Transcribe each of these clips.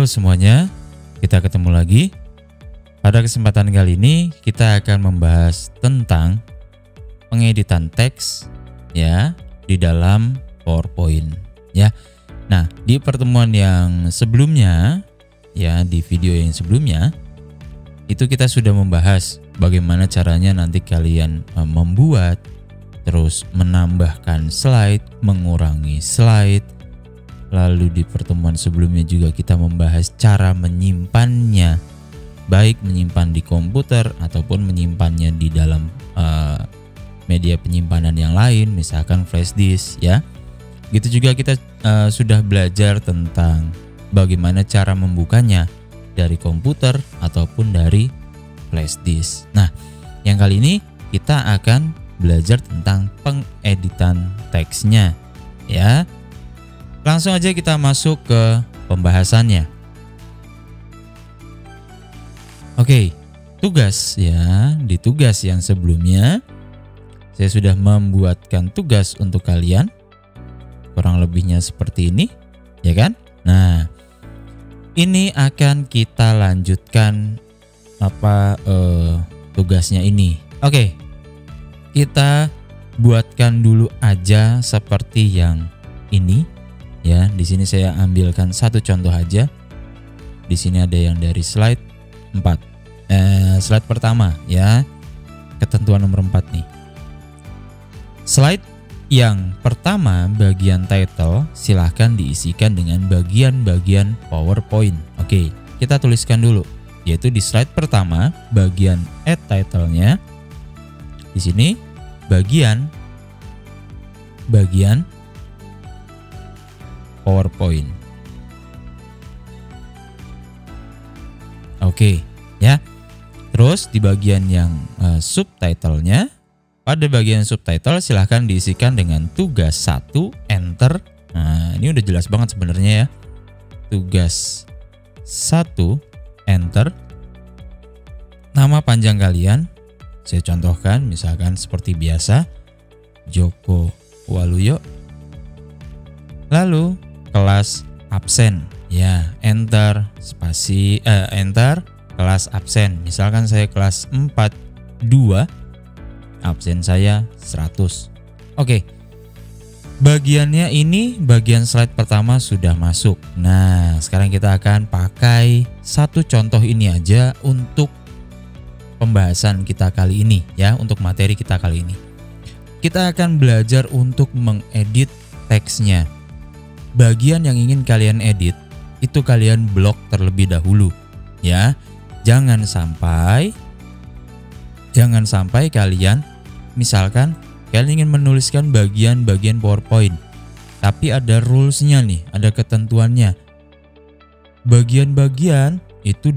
Halo semuanya, kita ketemu lagi. Pada kesempatan kali ini kita akan membahas tentang pengeditan teks ya di dalam PowerPoint ya. Nah, di pertemuan yang sebelumnya ya, di video yang sebelumnya itu kita sudah membahas bagaimana caranya nanti kalian membuat, terus menambahkan slide, mengurangi slide. Lalu di pertemuan sebelumnya juga kita membahas cara menyimpannya, baik menyimpan di komputer ataupun menyimpannya di dalam media penyimpanan yang lain, misalkan flash disk ya. Gitu juga kita sudah belajar tentang bagaimana cara membukanya dari komputer ataupun dari flash disk. Nah, yang kali ini kita akan belajar tentang pengeditan teksnya ya. Langsung aja kita masuk ke pembahasannya. Oke, tugas ya. Di tugas yang sebelumnya saya sudah membuatkan tugas untuk kalian. Kurang lebihnya seperti ini, ya kan? Nah, ini akan kita lanjutkan tugasnya ini. Oke. Kita buatkan dulu aja seperti yang ini. Ya, di sini saya ambilkan satu contoh aja. Di sini ada yang dari slide 4. Slide pertama ya. Ketentuan nomor 4 nih. Slide yang pertama bagian title silahkan diisikan dengan bagian-bagian PowerPoint. Oke, kita tuliskan dulu. Yaitu di slide pertama bagian add title-nya. Di sini bagian PowerPoint. Oke, ya. Terus di bagian yang subtitle-nya, pada bagian subtitle silahkan diisikan dengan tugas 1 enter. Nah, ini udah jelas banget sebenarnya ya. Tugas 1 enter. Nama panjang kalian saya contohkan misalkan seperti biasa, Joko Waluyo. Lalu kelas absen ya, enter spasi enter kelas absen. Misalkan saya kelas 42, absen saya 100. Oke. Bagiannya ini bagian slide pertama sudah masuk. Nah, sekarang kita akan pakai satu contoh ini aja untuk pembahasan kita kali ini ya, untuk materi kita kali ini. Kita akan belajar untuk mengedit teksnya. Bagian yang ingin kalian edit itu kalian blok terlebih dahulu ya. Jangan sampai kalian misalkan kalian ingin menuliskan bagian-bagian PowerPoint tapi ada rules-nya nih, ada ketentuannya. Bagian-bagian itu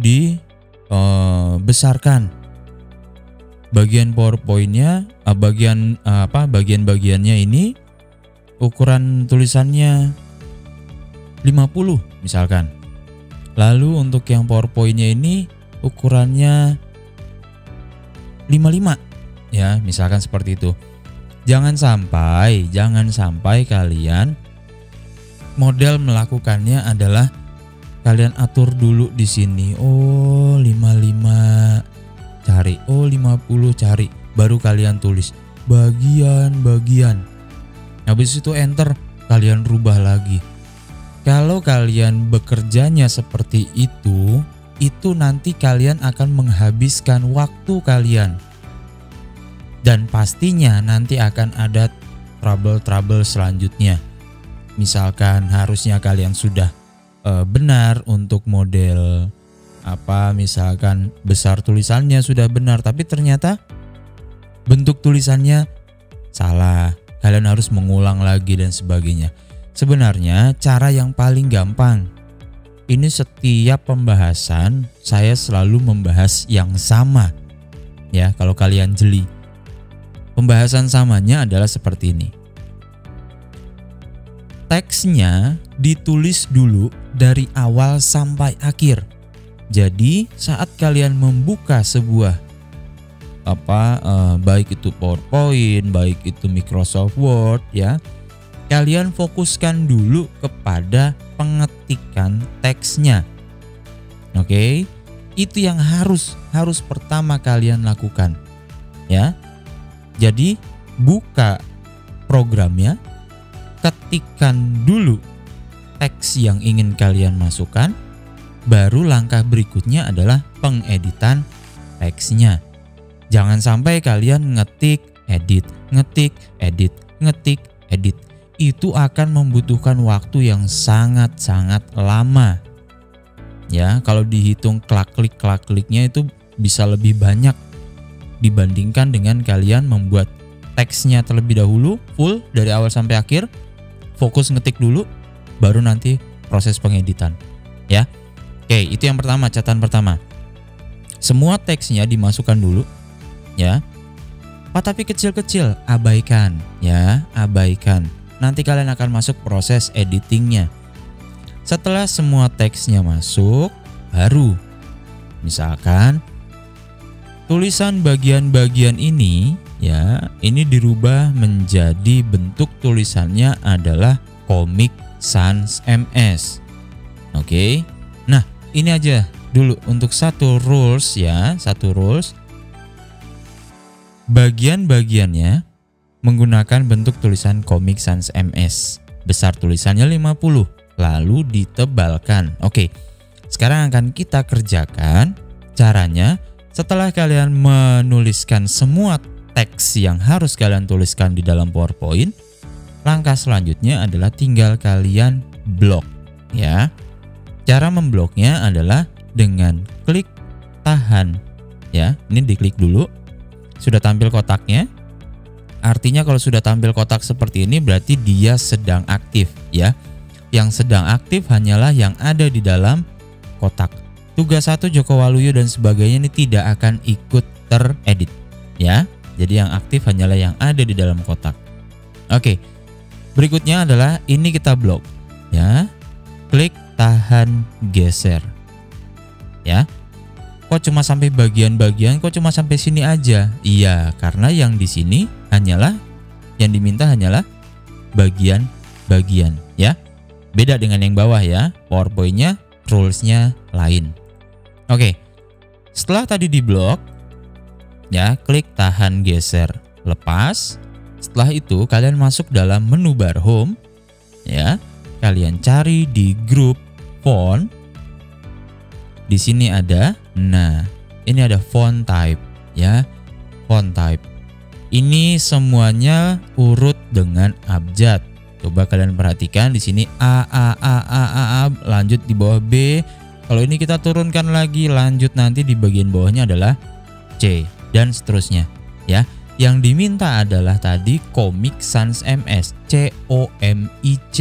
dibesarkan. Bagian PowerPoint-nya bagian-bagiannya ini ukuran tulisannya 50 misalkan. Lalu untuk yang PowerPoint-nya ini ukurannya 55 ya, misalkan seperti itu. Jangan sampai kalian model melakukannya adalah kalian atur dulu di sini. Oh, 55 cari, oh 50 cari, baru kalian tulis bagian-bagian. Habis itu enter, kalian rubah lagi. Kalau kalian bekerjanya seperti itu nanti kalian akan menghabiskan waktu kalian. Dan pastinya nanti akan ada trouble selanjutnya. Misalkan harusnya kalian sudah benar untuk model misalkan besar tulisannya sudah benar, tapi ternyata bentuk tulisannya salah. Kalian harus mengulang lagi dan sebagainya. Sebenarnya cara yang paling gampang, ini setiap pembahasan saya selalu membahas yang sama ya. Kalau kalian jeli, pembahasan samanya adalah seperti ini. Teksnya ditulis dulu dari awal sampai akhir. Jadi saat kalian membuka sebuah baik itu PowerPoint, baik itu Microsoft Word ya, kalian fokuskan dulu kepada pengetikan teksnya. Oke. Itu yang harus pertama kalian lakukan, ya. Jadi buka programnya, ketikkan dulu teks yang ingin kalian masukkan, baru langkah berikutnya adalah pengeditan teksnya. Jangan sampai kalian ngetik, edit, ngetik, edit, ngetik, edit. Itu akan membutuhkan waktu yang sangat-sangat lama. Ya, kalau dihitung klik-kliknya itu bisa lebih banyak dibandingkan dengan kalian membuat teksnya terlebih dahulu full dari awal sampai akhir, fokus ngetik dulu, baru nanti proses pengeditan. Ya, oke, itu yang pertama, catatan pertama. Semua teksnya dimasukkan dulu, ya. Tapi kecil-kecil, abaikan, ya, abaikan. Nanti kalian akan masuk proses editingnya. Setelah semua teksnya masuk, baru misalkan tulisan bagian-bagian ini, ya, ini dirubah menjadi bentuk tulisannya adalah Comic Sans MS. Oke. Nah, ini aja dulu untuk satu rules, ya, satu rules. Bagian-bagiannya menggunakan bentuk tulisan Comic Sans MS. Besar tulisannya 50, lalu ditebalkan. Oke. Sekarang akan kita kerjakan caranya. Setelah kalian menuliskan semua teks yang harus kalian tuliskan di dalam PowerPoint, langkah selanjutnya adalah tinggal kalian blok, ya. Cara membloknya adalah dengan klik tahan, ya. Ini diklik dulu. Sudah tampil kotaknya. Artinya kalau sudah tampil kotak seperti ini berarti dia sedang aktif, ya. Yang sedang aktif hanyalah yang ada di dalam kotak. Tugas 1 Joko Waluyo dan sebagainya ini tidak akan ikut teredit, ya. Jadi yang aktif hanyalah yang ada di dalam kotak. Oke. Berikutnya adalah ini kita blok, ya. Klik tahan geser. Ya. Kok cuma sampai bagian-bagian, kok cuma sampai sini aja? Iya, karena yang di sini hanyalah yang diminta hanyalah bagian-bagian, ya. Beda dengan yang bawah, ya. PowerPoint-nya rules-nya lain. Oke. Setelah tadi diblok, ya, klik tahan geser, lepas. Setelah itu kalian masuk dalam menu bar home, ya. Kalian cari di grup font. Di sini ada, nah, ini ada font type, ya. Font type. Ini semuanya urut dengan abjad. Coba kalian perhatikan di sini A, lanjut di bawah B. Kalau ini kita turunkan lagi, lanjut nanti di bagian bawahnya adalah C dan seterusnya, ya. Yang diminta adalah tadi Comic Sans MS, COMIC.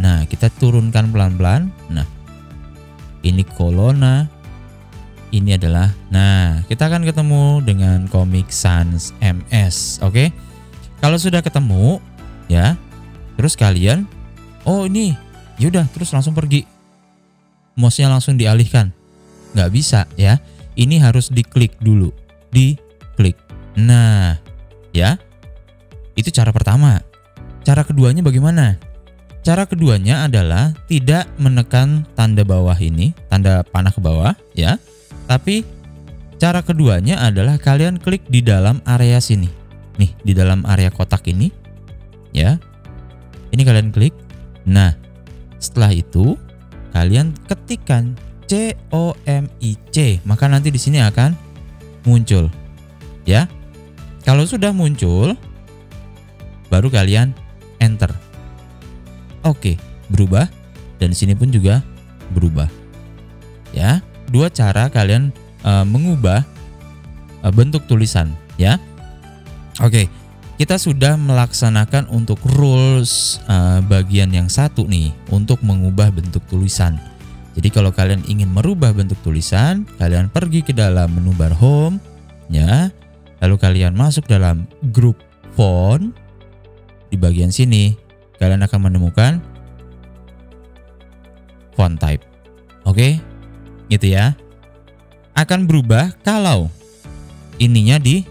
Nah, kita turunkan pelan-pelan. Nah, ini kolona. Ini adalah, nah, kita akan ketemu dengan Comic Sans MS. Oke. Kalau sudah ketemu, ya, terus kalian, oh ini, yaudah, terus langsung pergi. Mouse-nya langsung dialihkan. Nggak bisa, ya. Ini harus diklik dulu. Diklik. Nah, ya. Itu cara pertama. Cara keduanya bagaimana? Cara keduanya adalah tidak menekan tanda bawah ini, tanda panah ke bawah, ya. Tapi cara keduanya adalah kalian klik di dalam area sini. Nih, di dalam area kotak ini, ya. Ini kalian klik. Nah, setelah itu kalian ketikkan COMIC, maka nanti di sini akan muncul, ya. Kalau sudah muncul, baru kalian enter. Oke, berubah, dan di sini pun juga berubah, ya. Dua cara kalian mengubah bentuk tulisan, ya. Oke, kita sudah melaksanakan untuk rules bagian yang satu nih, untuk mengubah bentuk tulisan. Jadi kalau kalian ingin merubah bentuk tulisan, kalian pergi ke dalam menu bar home, ya. Lalu kalian masuk dalam grup font. Di bagian sini kalian akan menemukan font type. Oke, gitu ya. Akan berubah kalau ininya di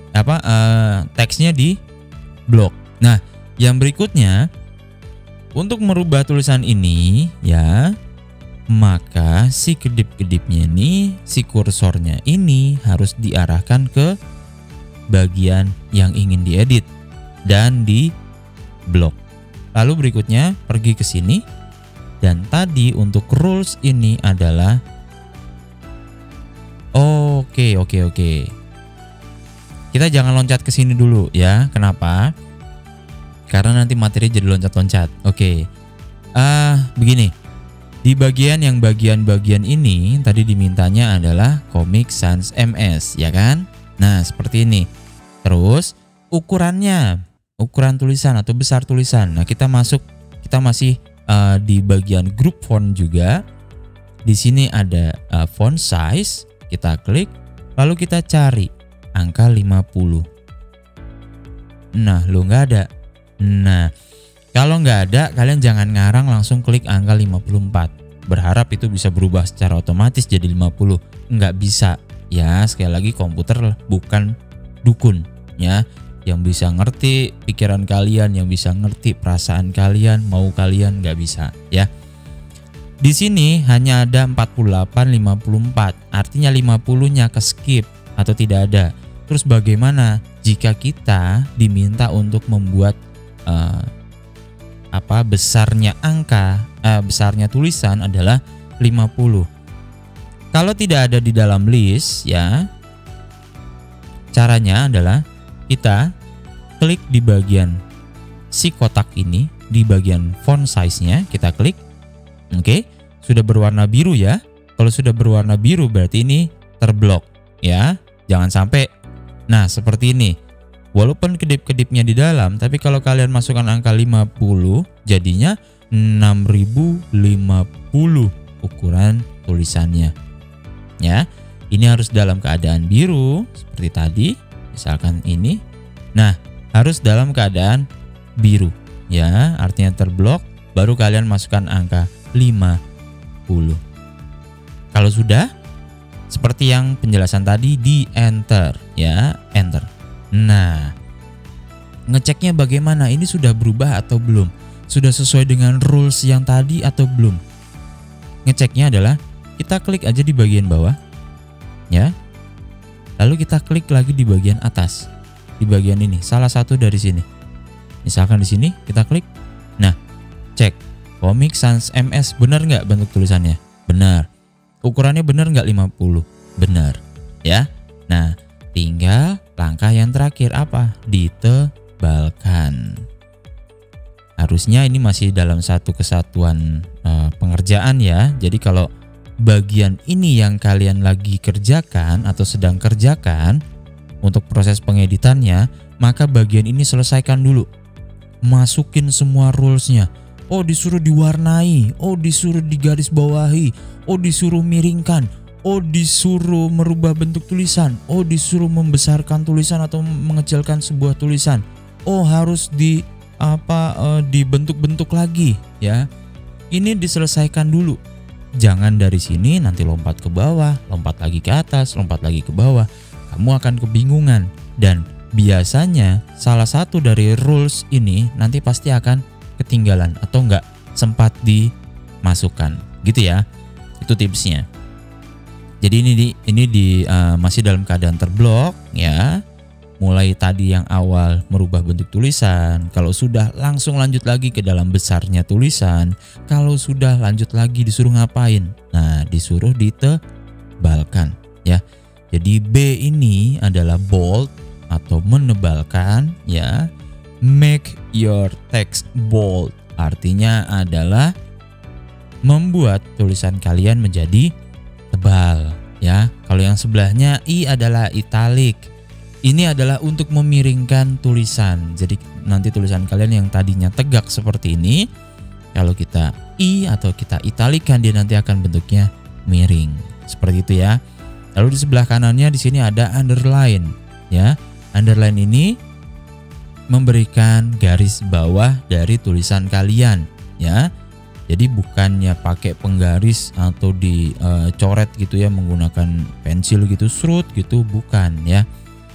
teksnya di blok. Nah, yang berikutnya untuk merubah tulisan ini, ya, maka si kedip-kedipnya ini, si kursornya ini harus diarahkan ke bagian yang ingin diedit dan di blok. Lalu berikutnya pergi ke sini, dan tadi untuk rules ini adalah oke. Kita jangan loncat ke sini dulu ya. Kenapa? Karena nanti materi jadi loncat-loncat. Oke. Begini. Di bagian ini tadi dimintanya adalah Comic Sans MS, ya kan? Nah, seperti ini. Terus ukurannya, ukuran tulisan atau besar tulisan. Nah, kita masih di bagian group font juga. Di sini ada font size, kita klik, lalu kita cari angka 50. Nah, lo nggak ada. Nah, kalau nggak ada, kalian jangan ngarang langsung klik angka 54. Berharap itu bisa berubah secara otomatis jadi 50. Nggak bisa. Ya, sekali lagi komputer bukan dukun ya. Yang bisa ngerti pikiran kalian, yang bisa ngerti perasaan kalian, mau kalian nggak bisa ya. Di sini hanya ada 48, 54. Artinya 50-nya ke skip atau tidak ada. Terus bagaimana jika kita diminta untuk membuat besarnya besarnya tulisan adalah 50. Kalau tidak ada di dalam list ya, caranya adalah kita klik di bagian si kotak ini, di bagian font size-nya kita klik. Oke, sudah berwarna biru ya. Kalau sudah berwarna biru berarti ini terblok ya. Jangan sampai. Nah, seperti ini. Walaupun kedip-kedipnya di dalam, tapi kalau kalian masukkan angka 50, jadinya 6050 ukuran tulisannya. Ya, ini harus dalam keadaan biru seperti tadi, misalkan ini. Nah, harus dalam keadaan biru, ya, artinya terblok. Baru kalian masukkan angka 50. Kalau sudah, seperti yang penjelasan tadi, di enter, ya, enter. Nah, ngeceknya bagaimana? Ini sudah berubah atau belum? Sudah sesuai dengan rules yang tadi atau belum? Ngeceknya adalah kita klik aja di bagian bawah, ya. Lalu kita klik lagi di bagian atas, di bagian ini, salah satu dari sini. Misalkan di sini kita klik. Nah, cek Comic Sans MS benar nggak bentuk tulisannya? Benar. Ukurannya benar nggak 50? Benar, ya. Nah, tinggal langkah yang terakhir apa? Ditebalkan. Harusnya ini masih dalam satu kesatuan pengerjaan ya. Jadi kalau bagian ini yang kalian lagi kerjakan atau sedang kerjakan untuk proses pengeditannya, maka bagian ini selesaikan dulu. Masukin semua rulesnya. Oh, disuruh diwarnai, oh disuruh digaris bawahi, oh disuruh miringkan, oh disuruh merubah bentuk tulisan, oh disuruh membesarkan tulisan atau mengecilkan sebuah tulisan, oh harus dibentuk-bentuk lagi ya. Ini diselesaikan dulu. Jangan dari sini nanti lompat ke bawah, lompat lagi ke atas, lompat lagi ke bawah. Kamu akan kebingungan, dan biasanya salah satu dari rules ini nanti pasti akan ketinggalan atau enggak sempat dimasukkan gitu ya. Itu tipsnya. Jadi ini masih dalam keadaan terblok ya. Mulai tadi yang awal merubah bentuk tulisan, kalau sudah langsung lanjut lagi ke dalam besarnya tulisan, kalau sudah lanjut lagi disuruh ngapain? Nah, disuruh ditebalkan ya. Jadi B ini adalah bold atau menebalkan ya. Make your text bold artinya adalah membuat tulisan kalian menjadi tebal ya. Kalau yang sebelahnya I adalah italic. Ini adalah untuk memiringkan tulisan. Jadi nanti tulisan kalian yang tadinya tegak seperti ini, kalau kita I atau kita italikan, dia nanti akan bentuknya miring. Seperti itu ya. Lalu di sebelah kanannya di sini ada underline ya. Underline ini memberikan garis bawah dari tulisan kalian ya. Jadi bukannya pakai penggaris atau dicoret gitu ya menggunakan pensil gitu, serut gitu, bukan ya.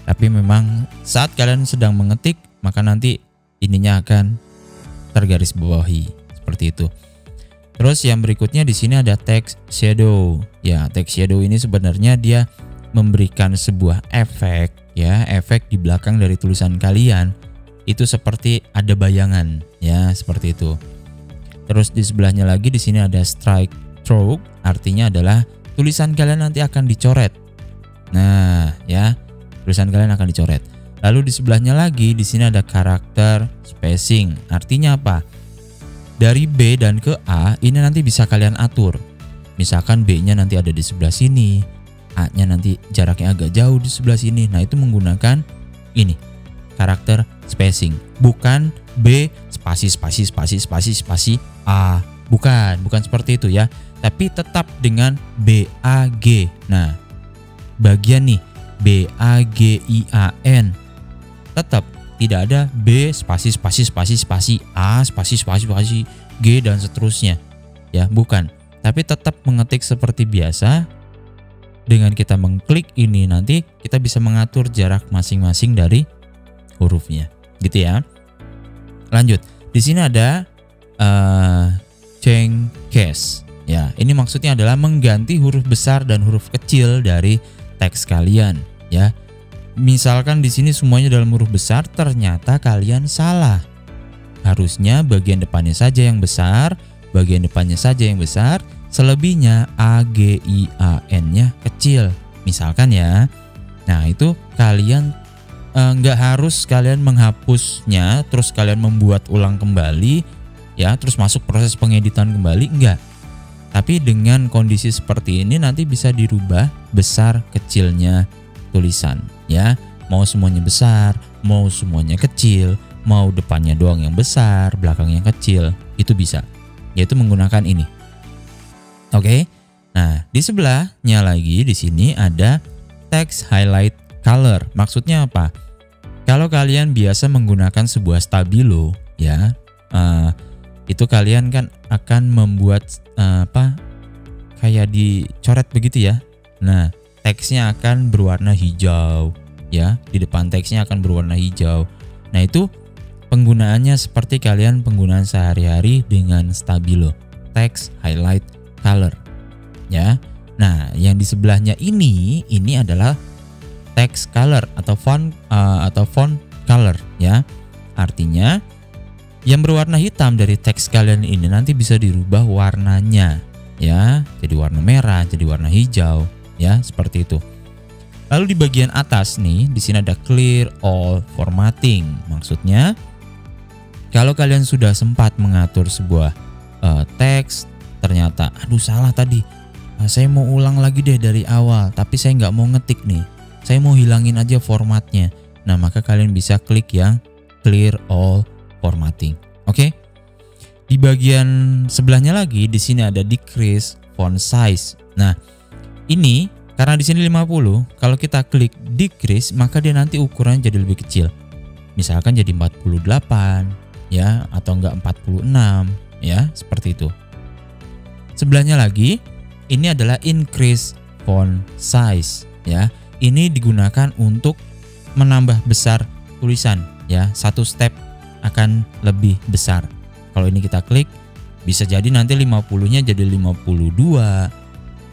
Tapi memang saat kalian sedang mengetik, maka nanti ininya akan tergaris bawahi seperti itu. Terus yang berikutnya di sini ada text shadow. Ya, text shadow ini sebenarnya dia memberikan sebuah efek, ya, efek di belakang dari tulisan kalian. Itu seperti ada bayangan, ya, seperti itu. Terus di sebelahnya lagi di sini ada strike through, artinya adalah tulisan kalian nanti akan dicoret. Nah, ya, tulisan kalian akan dicoret. Lalu di sebelahnya lagi di sini ada karakter spacing. Artinya apa? Dari B dan ke A ini nanti bisa kalian atur. Misalkan B-nya nanti ada di sebelah sini, A-nya nanti jaraknya agak jauh di sebelah sini. Nah, itu menggunakan ini, karakter spacing. Bukan B spasi A. Bukan seperti itu ya. Tapi tetap dengan BAG. Nah, bagian nih BAGIAN tetap tidak ada B spasi A spasi G dan seterusnya, ya, bukan. Tapi tetap mengetik seperti biasa. Dengan kita mengklik ini nanti kita bisa mengatur jarak masing-masing dari hurufnya, gitu ya. Lanjut, di sini ada change case. Ya, ini maksudnya adalah mengganti huruf besar dan huruf kecil dari teks kalian, ya. Misalkan di sini semuanya dalam huruf besar, ternyata kalian salah. Harusnya bagian depannya saja yang besar, bagian depannya saja yang besar, selebihnya AGIAN-nya kecil. Misalkan ya. Nah, itu kalian nggak harus kalian menghapusnya, terus kalian membuat ulang kembali, ya, terus masuk proses pengeditan kembali, enggak. Tapi dengan kondisi seperti ini nanti bisa dirubah besar kecilnya tulisan, ya. Mau semuanya besar, mau semuanya kecil, mau depannya doang yang besar, belakangnya kecil, itu bisa. Yaitu menggunakan ini. Oke. Nah, di sebelahnya lagi di sini ada text highlight color. Maksudnya apa? Kalau kalian biasa menggunakan sebuah stabilo, ya, itu kalian kan akan membuat kayak dicoret begitu ya. Nah, teksnya akan berwarna hijau, ya, di depan teksnya akan berwarna hijau. Nah, itu penggunaannya seperti kalian penggunaan sehari-hari dengan stabilo, text highlight color, ya. Nah, yang di sebelahnya ini adalah text color atau font color, ya. Artinya yang berwarna hitam dari teks kalian ini nanti bisa dirubah warnanya, ya, jadi warna merah, jadi warna hijau, ya, seperti itu. Lalu di bagian atas nih, di sini ada clear all formatting. Maksudnya kalau kalian sudah sempat mengatur sebuah teks, ternyata aduh salah tadi, saya mau ulang lagi deh dari awal, tapi saya nggak mau ngetik nih, saya mau hilangin aja formatnya. Nah, maka kalian bisa klik yang clear all formatting. Oke. Di bagian sebelahnya lagi di sini ada decrease font size. Nah, ini karena di sini 50, kalau kita klik decrease maka dia nanti ukuran jadi lebih kecil. Misalkan jadi 48, ya, atau enggak 46, ya, seperti itu. Sebelahnya lagi ini adalah increase font size, ya. Ini digunakan untuk menambah besar tulisan, ya. Satu step akan lebih besar. Kalau ini kita klik, bisa jadi nanti 50-nya jadi 52.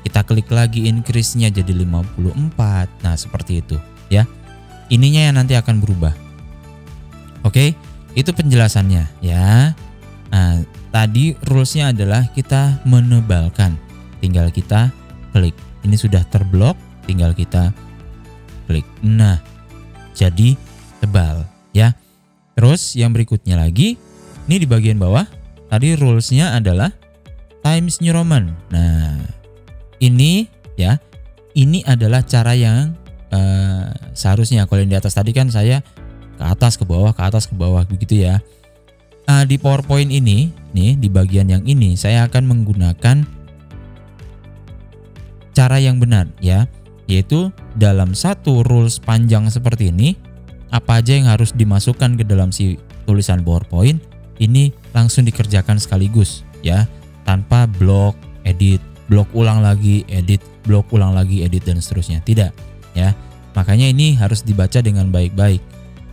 Kita klik lagi increase-nya jadi 54. Nah, seperti itu, ya. Ininya yang nanti akan berubah. Oke, itu penjelasannya, ya. Nah, tadi rules-nya adalah kita menebalkan. Tinggal kita klik. Ini sudah terblok, tinggal kita klik. Nah, jadi tebal, ya. Terus yang berikutnya lagi, ini di bagian bawah, tadi rules-nya adalah Times New Roman. Nah, ini, ya, ini adalah cara yang seharusnya. Kalau yang di atas tadi kan saya ke atas ke bawah begitu ya. Di PowerPoint ini, nih di bagian yang ini saya akan menggunakan cara yang benar, ya, yaitu dalam satu rules panjang seperti ini, apa aja yang harus dimasukkan ke dalam si tulisan PowerPoint ini langsung dikerjakan sekaligus, ya, tanpa blok, edit, blok ulang lagi, edit, blok ulang lagi, edit, dan seterusnya. Tidak, ya. Makanya ini harus dibaca dengan baik-baik.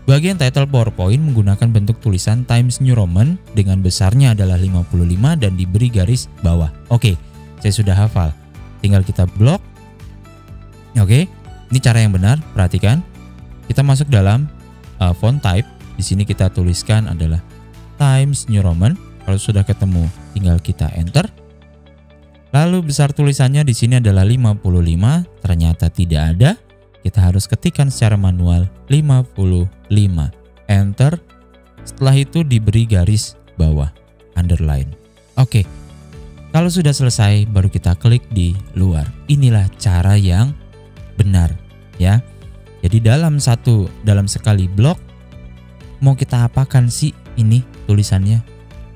Bagian title PowerPoint menggunakan bentuk tulisan Times New Roman dengan besarnya adalah 55 dan diberi garis bawah. Oke, saya sudah hafal. Tinggal kita blok. Oke, ini cara yang benar, perhatikan. Kita masuk dalam font type. Di sini kita tuliskan adalah Times New Roman. Kalau sudah ketemu, tinggal kita enter. Lalu besar tulisannya di sini adalah 55, ternyata tidak ada. Kita harus ketikkan secara manual 55. Enter. Setelah itu diberi garis bawah, underline. Oke. Kalau sudah selesai baru kita klik di luar. Inilah cara yang benar, ya. Jadi dalam sekali blok mau kita apakan sih ini tulisannya?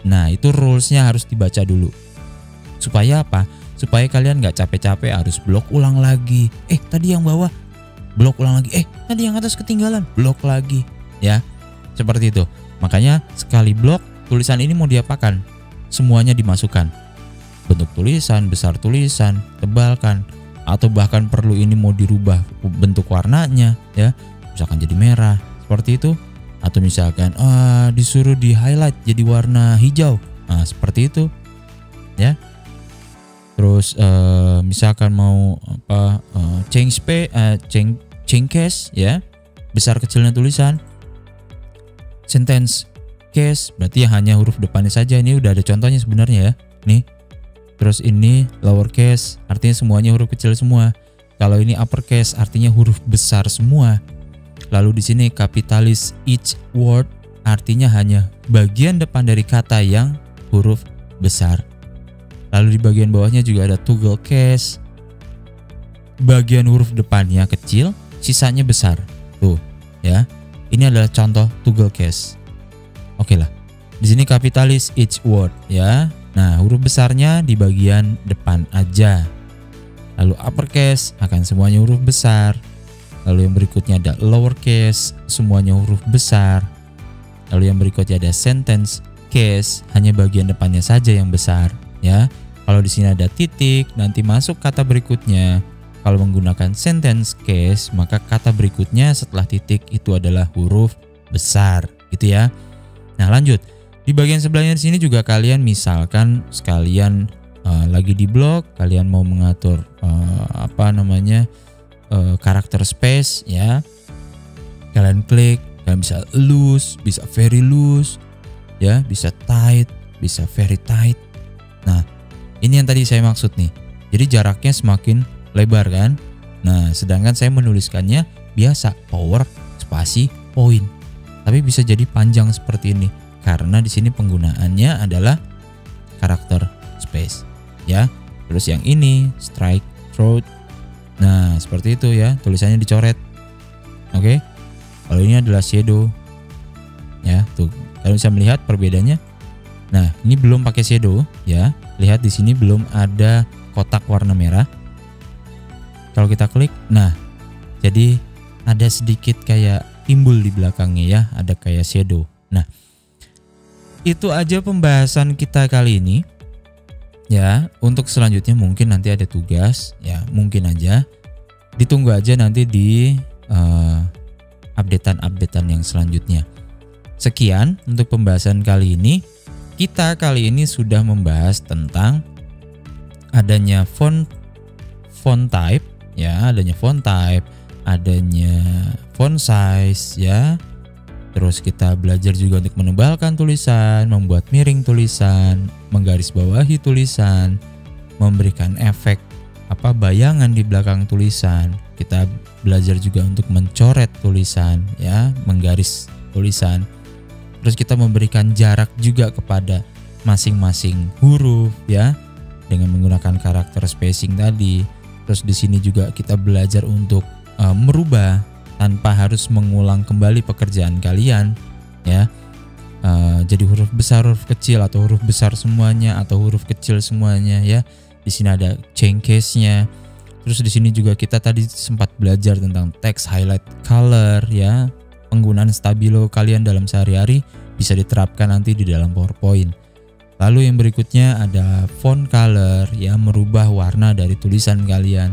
Nah, itu rulesnya harus dibaca dulu. Supaya apa? Supaya kalian nggak capek-capek harus blok ulang lagi. Tadi yang bawah blok ulang lagi. Tadi yang atas ketinggalan, blok lagi. Ya, seperti itu. Makanya sekali blok tulisan ini mau diapakan? Semuanya dimasukkan. Bentuk tulisan, besar tulisan, tebalkan. Atau bahkan perlu ini mau dirubah bentuk warnanya, ya. Misalkan jadi merah, seperti itu. Atau misalkan disuruh di highlight jadi warna hijau. Nah, seperti itu. Ya. Terus misalkan mau change case, ya. Besar kecilnya tulisan. Sentence case berarti hanya huruf depannya saja. Ini udah ada contohnya sebenarnya, ya. Nih. Terus ini lowercase artinya semuanya huruf kecil semua. Kalau ini uppercase artinya huruf besar semua. Lalu di sini capitalis each word artinya hanya bagian depan dari kata yang huruf besar. Lalu di bagian bawahnya juga ada toggle case. Bagian huruf depannya kecil, sisanya besar. Tuh, ya. Ini adalah contoh toggle case. Oke lah. Di sini capitalis each word, ya. Nah, huruf besarnya di bagian depan aja. Lalu uppercase akan semuanya huruf besar. Lalu yang berikutnya ada lowercase, semuanya huruf besar. Lalu yang berikutnya ada sentence case, hanya bagian depannya saja yang besar, ya. Kalau di sini ada titik, nanti masuk kata berikutnya. Kalau menggunakan sentence case, maka kata berikutnya setelah titik itu adalah huruf besar, gitu ya. Nah, lanjut. Di bagian sebelahnya di sini juga kalian misalkan sekalian lagi di blog, kalian mau mengatur karakter space, ya. Kalian klik, kalian bisa loose, bisa very loose, ya, bisa tight, bisa very tight. Nah, ini yang tadi saya maksud nih. Jadi jaraknya semakin lebar kan. Nah, sedangkan saya menuliskannya biasa power spasi point. Tapi bisa jadi panjang seperti ini karena di sini penggunaannya adalah karakter space, ya. Terus yang ini strike throat. Nah, seperti itu ya, tulisannya dicoret. Oke. Kalau ini adalah shadow. Ya, tuh. Kalian bisa melihat perbedaannya. Nah, ini belum pakai shadow, ya. Lihat di sini belum ada kotak warna merah. Kalau kita klik, nah, jadi ada sedikit kayak timbul di belakangnya, ya, ada kayak shadow. Nah, itu aja pembahasan kita kali ini. Ya, untuk selanjutnya mungkin nanti ada tugas, ya, mungkin aja. Ditunggu aja nanti di updatean yang selanjutnya. Sekian untuk pembahasan kali ini. Kita kali ini sudah membahas tentang adanya font type, ya, adanya font type, adanya font size, ya. Terus kita belajar juga untuk menebalkan tulisan, membuat miring tulisan, menggarisbawahi tulisan, memberikan efek bayangan di belakang tulisan. Kita belajar juga untuk mencoret tulisan, ya, menggaris tulisan. Terus kita memberikan jarak juga kepada masing-masing huruf, ya, dengan menggunakan karakter spacing tadi. Terus di sini juga kita belajar untuk merubah tanpa harus mengulang kembali pekerjaan kalian, ya. Jadi huruf besar, huruf kecil, atau huruf besar semuanya, atau huruf kecil semuanya, ya. Di sini ada change case-nya. Terus di sini juga kita tadi sempat belajar tentang text highlight color, ya. Penggunaan stabilo kalian dalam sehari-hari bisa diterapkan nanti di dalam PowerPoint. Lalu yang berikutnya ada font color, ya, merubah warna dari tulisan kalian.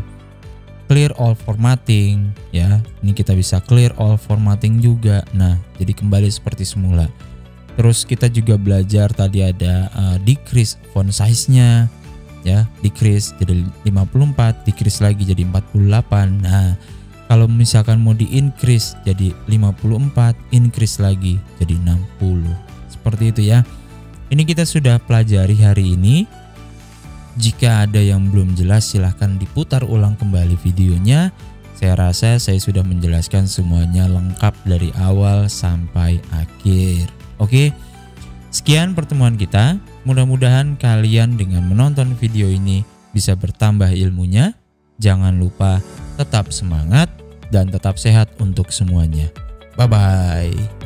clear all formatting ya. Ini kita bisa clear all formatting juga. Nah, jadi kembali seperti semula. Terus kita juga belajar tadi ada decrease font size-nya ya, decrease jadi 54, decrease lagi jadi 48. Nah, kalau misalkan mau di increase jadi 54, increase lagi jadi 60. Seperti itu ya. Ini kita sudah pelajari hari ini. Jika ada yang belum jelas silahkan diputar ulang kembali videonya. Saya rasa saya sudah menjelaskan semuanya lengkap dari awal sampai akhir. Oke, sekian pertemuan kita. Mudah-mudahan kalian dengan menonton video ini bisa bertambah ilmunya. Jangan lupa tetap semangat dan tetap sehat untuk semuanya. Bye-bye.